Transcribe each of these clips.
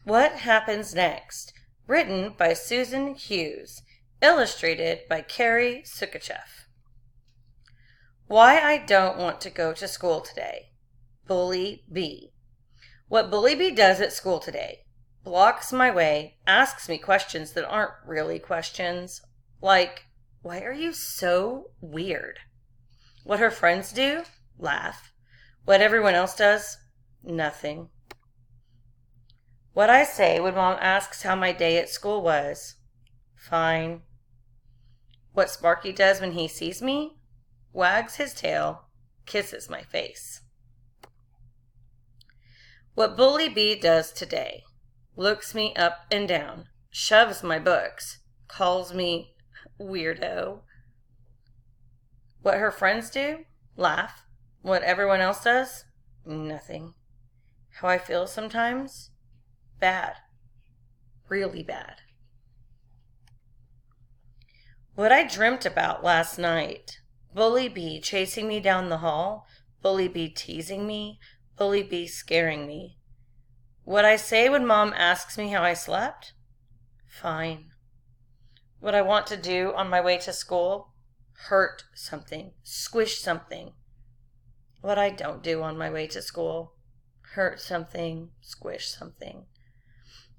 What Happens Next? Written by Susan Hughes. Illustrated by Carrie Sukachev. Why I don't want to go to school today. Bully B. What Bully B does at school today. Blocks my way, asks me questions that aren't really questions. Like, why are you so weird? What her friends do? Laugh. What everyone else does? Nothing. What I say when Mom asks how my day at school was? Fine. What Sparky does when he sees me? Wags his tail, kisses my face. What Bully B does today? Looks me up and down, shoves my books, calls me weirdo. What her friends do? Laugh. What everyone else does? Nothing. How I feel sometimes? Bad. Really bad. What I dreamt about last night. Bully B chasing me down the hall. Bully B teasing me. Bully B scaring me. What I say when Mom asks me how I slept? Fine. What I want to do on my way to school? Hurt something. Squish something. What I don't do on my way to school? Hurt something. Squish something.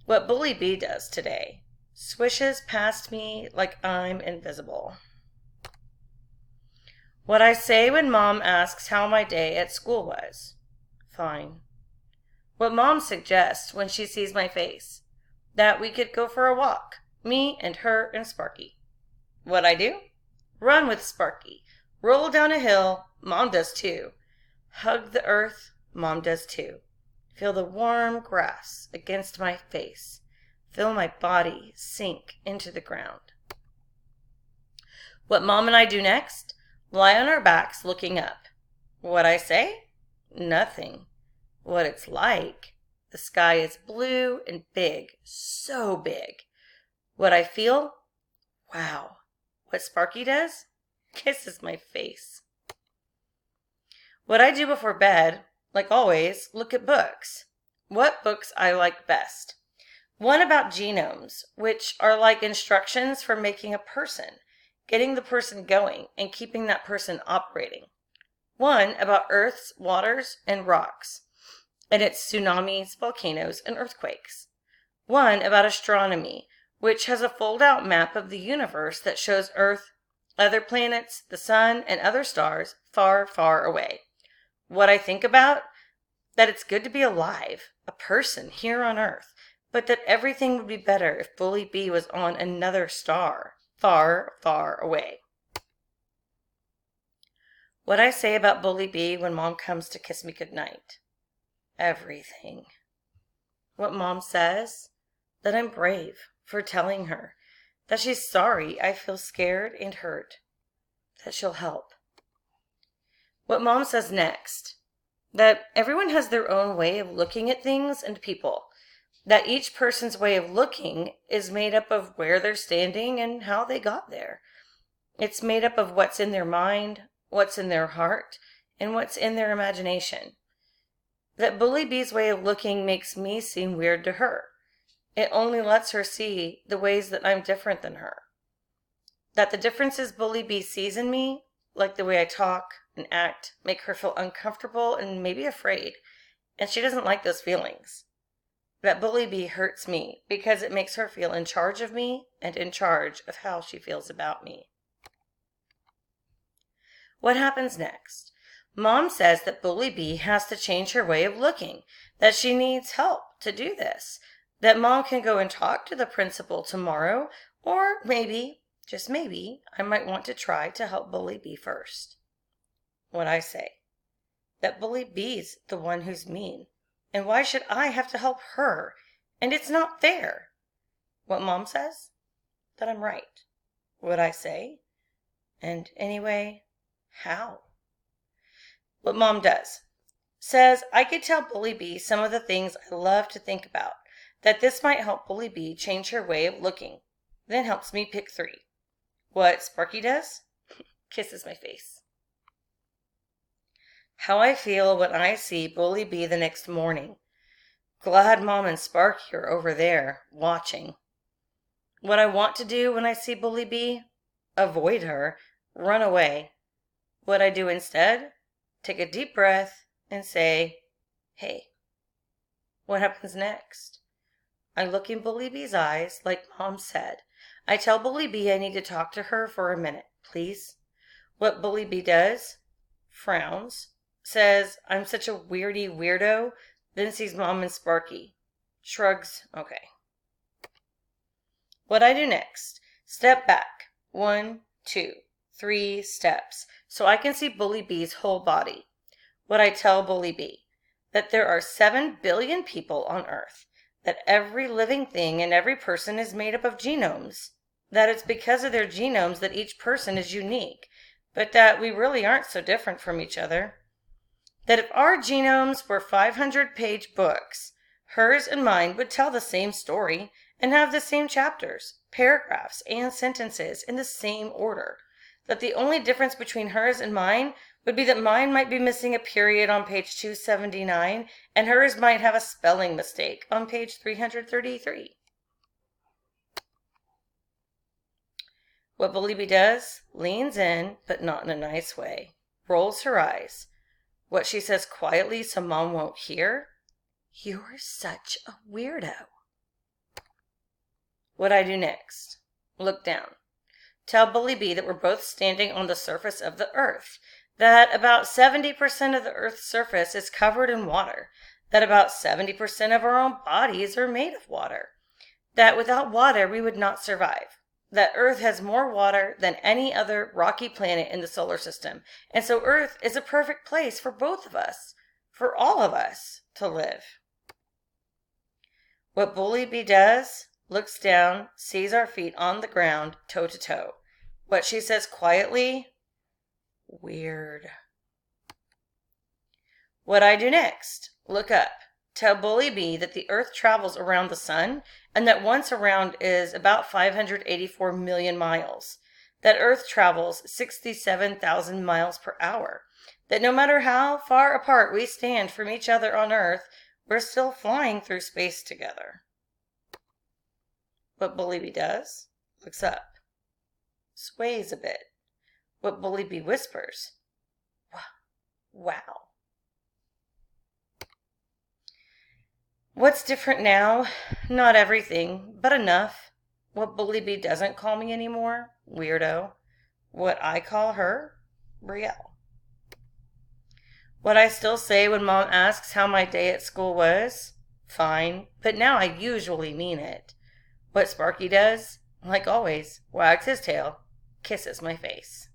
What Bully B does today. Swishes past me like I'm invisible. What I say when Mom asks how my day at school was. Fine. What Mom suggests when she sees my face. That we could go for a walk. Me and her and Sparky. What I do? Run with Sparky. Roll down a hill. Mom does too. Hug the earth. Mom does too. Feel the warm grass against my face. Feel my body sink into the ground. What Mom and I do next? Lie on our backs looking up. What I say? Nothing. What it's like? The sky is blue and big, so big. What I feel? Wow. What Sparky does? Kisses my face. What I do before bed, like always, look at books. What books I like best? One about genomes, which are like instructions for making a person, getting the person going, and keeping that person operating. One about Earth's waters and rocks, and its tsunamis, volcanoes, and earthquakes. One about astronomy, which has a fold-out map of the universe that shows Earth, other planets, the sun, and other stars far, far away. What I think about? That it's good to be alive, a person here on Earth, but that everything would be better if Bully B was on another star, far, far away. What I say about Bully B when Mom comes to kiss me goodnight? Everything. What Mom says? That I'm brave for telling her. That she's sorry I feel scared and hurt. That she'll help. What Mom says next? That everyone has their own way of looking at things and people. That each person's way of looking is made up of where they're standing and how they got there. It's made up of what's in their mind, what's in their heart, and what's in their imagination. That Bully B's way of looking makes me seem weird to her. It only lets her see the ways that I'm different than her. That the differences Bully B sees in me, like the way I talk and act, make her feel uncomfortable and maybe afraid, and she doesn't like those feelings. That Bully B hurts me because it makes her feel in charge of me and in charge of how she feels about me. What happens next? Mom says that Bully B has to change her way of looking, that she needs help to do this, that Mom can go and talk to the principal tomorrow, or maybe, just maybe, I might want to try to help Bully B first. What I say? That Bully B's the one who's mean. And why should I have to help her? And it's not fair. What Mom says? That I'm right. What I say? And anyway, how? What Mom does. Says I could tell Bully B some of the things I love to think about. That this might help Bully B change her way of looking. Then helps me pick 3. What Sparky does? Kisses my face. How I feel when I see Bully B the next morning. Glad Mom and Sparky are over there, watching. What I want to do when I see Bully Bee? Avoid her, run away. What I do instead? Take a deep breath and say, hey. What happens next? I look in Bully Bee's eyes, like Mom said. I tell Bully Bee I need to talk to her for a minute, please. What Bully Bee does? Frowns, says I'm such a weirdo, then sees Mom and Sparky. Shrugs, okay. What I do next? Step back. 1, 2, 3 steps, so I can see Bully Bee's whole body. What I tell Bully Bee? That there are 7 billion people on Earth, that every living thing and every person is made up of genomes, that it's because of their genomes that each person is unique, but that we really aren't so different from each other. That if our genomes were 500-page books, hers and mine would tell the same story and have the same chapters, paragraphs, and sentences in the same order. That the only difference between hers and mine would be that mine might be missing a period on page 279 and hers might have a spelling mistake on page 333. What Bully Bee does? Leans in, but not in a nice way. Rolls her eyes. What she says quietly so Mom won't hear? You're such a weirdo. What I do next? Look down. Tell Bully Bee that we're both standing on the surface of the Earth, that about 70% of the Earth's surface is covered in water, that about 70% of our own bodies are made of water, that without water we would not survive, that Earth has more water than any other rocky planet in the solar system, and so Earth is a perfect place for both of us, for all of us, to live. What Bully Bee does? Looks down, sees our feet on the ground, toe to toe. What she says quietly? Weird. What I do next? Look up. Tell Bully Bee that the Earth travels around the sun and that once around is about 584 million miles. That Earth travels 67,000 miles per hour. That no matter how far apart we stand from each other on Earth, we're still flying through space together. What Bully Bee does? Looks up. Sways a bit. What Bully Bee whispers? Wow. What's different now? Not everything, but enough. What Bully Bee doesn't call me anymore? Weirdo. What I call her? Brielle. What I still say when Mom asks how my day at school was? Fine, but now I usually mean it. What Sparky does? Like always, wags his tail, kisses my face.